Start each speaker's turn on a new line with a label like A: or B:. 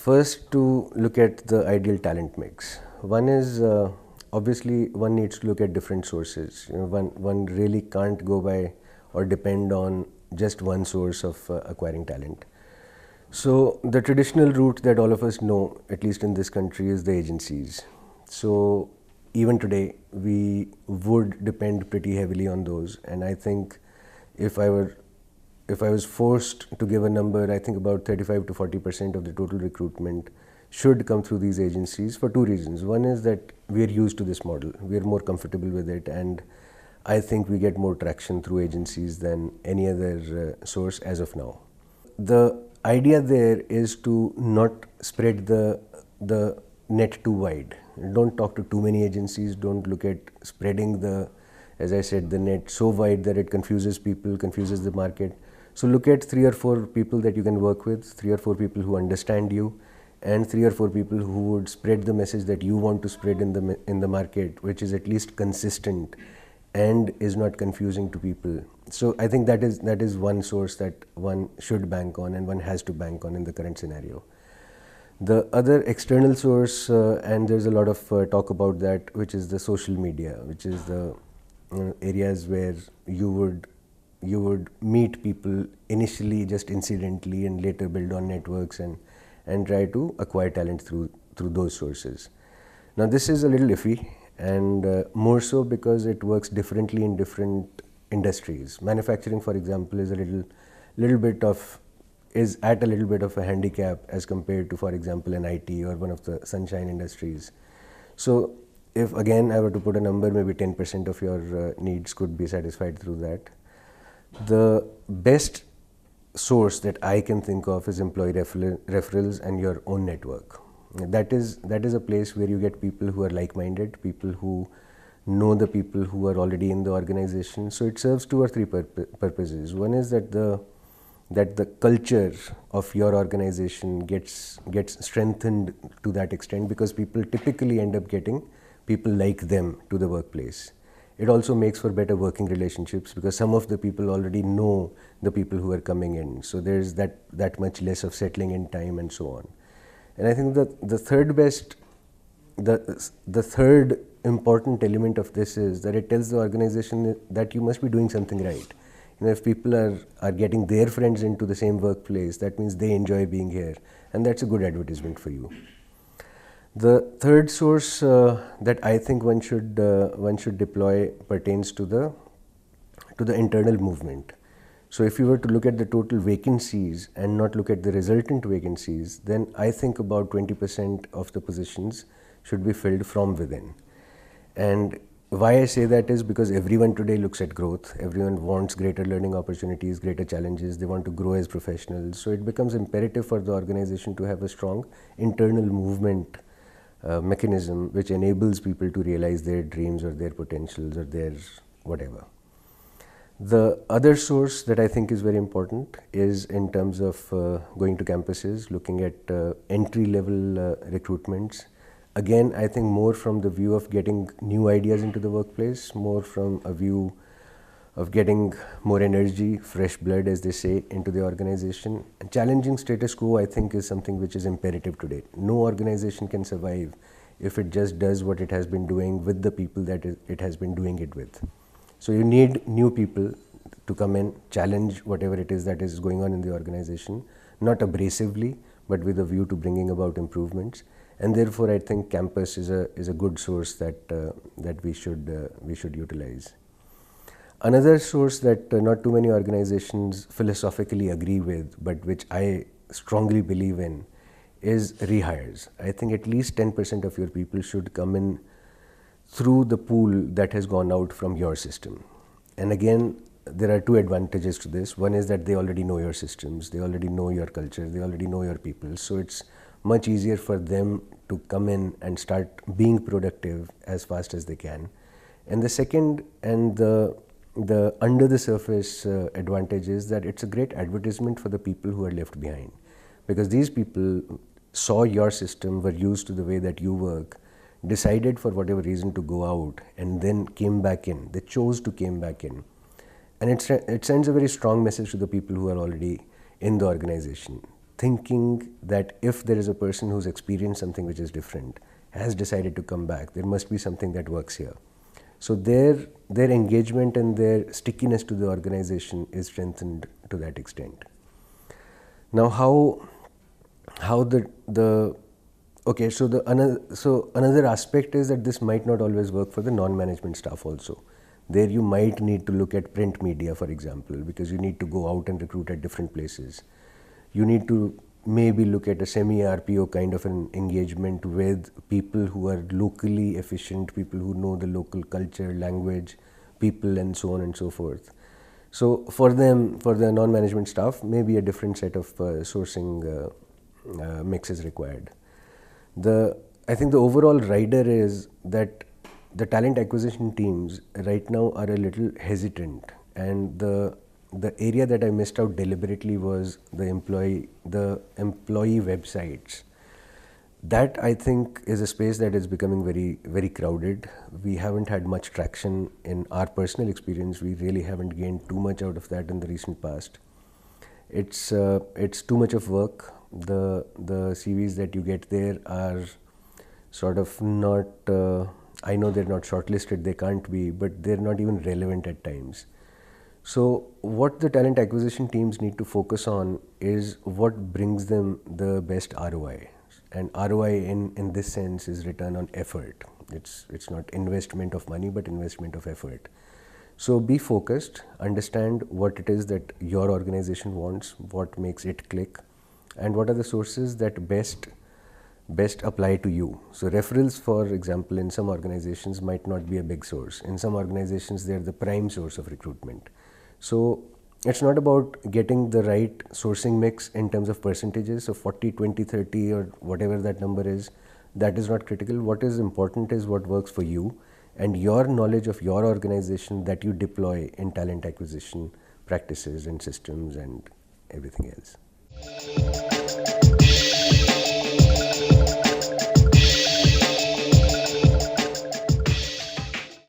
A: First, to look at the ideal talent mix. One is obviously one needs to look at different sources. One really can't go by or depend on just one source of acquiring talent. So the traditional route that all of us know, at least in this country, is the agencies. So even today, we would depend pretty heavily on those. And I think if I was forced to give a number, I think about 35 to 40% of the total recruitment should come through these agencies for two reasons. One is that we are used to this model, we are more comfortable with it, and I think we get more traction through agencies than any other source as of now. The idea there is to not spread the net too wide. Don't talk to too many agencies, don't look at spreading as I said, the net so wide that it confuses people, confuses the market. So look at 3 or 4 people that you can work with, 3 or 4 people who understand you, and 3 or 4 people who would spread the message that you want to spread in the market, which is at least consistent and is not confusing to people. So I think that is one source that one should bank on and one has to bank on in the current scenario. The other external source, and there's a lot of talk about that, which is the social media, which is the areas where you would meet people initially just incidentally and later build on networks and try to acquire talent through those sources. Now this is a little iffy, and more so because it works differently in different industries. Manufacturing, for example, is at a little bit of a handicap as compared to, for example, an IT or one of the sunshine industries. So if again I were to put a number, maybe 10% of your needs could be satisfied through that. The best source that I can think of is employee referrals and your own network. That is a place where you get people who are like-minded, people who know the people who are already in the organization. So it serves 2 or 3 purposes. One is that the culture of your organization gets strengthened to that extent, because people typically end up getting people like them to the workplace. It also makes for better working relationships because some of the people already know the people who are coming in. So there's that much less of settling in time and so on. And I think that the third important element of this is that it tells the organization that you must be doing something right. If people are getting their friends into the same workplace, that means they enjoy being here, and that's a good advertisement for you. The third source that I think one should deploy pertains to the internal movement. So if you were to look at the total vacancies and not look at the resultant vacancies, then I think about 20% of the positions should be filled from within. And why I say that is because everyone today looks at growth. Everyone wants greater learning opportunities, greater challenges. They want to grow as professionals. So it becomes imperative for the organization to have a strong internal movement mechanism which enables people to realize their dreams or their potentials or their whatever. The other source that I think is very important is in terms of going to campuses, looking at entry-level recruitments. Again, I think more from the view of getting new ideas into the workplace, more from a view of getting more energy, fresh blood, as they say, into the organization. And challenging status quo, I think, is something which is imperative today. No organization can survive if it just does what it has been doing with the people that it has been doing it with. So you need new people to come in, challenge whatever it is that is going on in the organization, not abrasively, but with a view to bringing about improvements. And therefore, I think campus is a good source that we should utilize. Another source that not too many organizations philosophically agree with, but which I strongly believe in, is rehires. I think at least 10% of your people should come in through the pool that has gone out from your system. And again, there are 2 advantages to this. One is that they already know your systems, they already know your culture, they already know your people. So it's much easier for them to come in and start being productive as fast as they can. And the second and the under the surface advantage is that it's a great advertisement for the people who are left behind, because these people saw your system, were used to the way that you work, decided for whatever reason to go out, and then came back in. They chose to came back in, and it sends a very strong message to the people who are already in the organization. thinking that if there is a person who's experienced something which is different, has decided to come back, there must be something that works here. So their engagement and their stickiness to the organization is strengthened to that extent. Now how the okay, so another aspect is that this might not always work for the non-management staff also. There you might need to look at print media, for example, because you need to go out and recruit at different places. You need to maybe look at a semi-RPO kind of an engagement with people who are locally efficient, people who know the local culture, language, people, and so on and so forth. So for them, for the non-management staff, maybe a different set of sourcing mix is required. I think the overall rider is that the talent acquisition teams right now are a little hesitant, and the area that I missed out deliberately was the employee websites. That I think is a space that is becoming very, very crowded. We haven't had much traction in our personal experience. We really haven't gained too much out of that in the recent past. It's too much of work. The CVs that you get there are sort of not. I know they're not shortlisted. They can't be, but they're not even relevant at times. So what the talent acquisition teams need to focus on is what brings them the best ROI. And ROI in this sense is return on effort. It's not investment of money, but investment of effort. So be focused, understand what it is that your organization wants, what makes it click, and what are the sources that best apply to you. So referrals, for example, in some organizations might not be a big source. In some organizations, they're the prime source of recruitment. So it's not about getting the right sourcing mix in terms of percentages, so 40, 20, 30 or whatever that number is. That is not critical. What is important is what works for you and your knowledge of your organization that you deploy in talent acquisition practices and systems and everything else.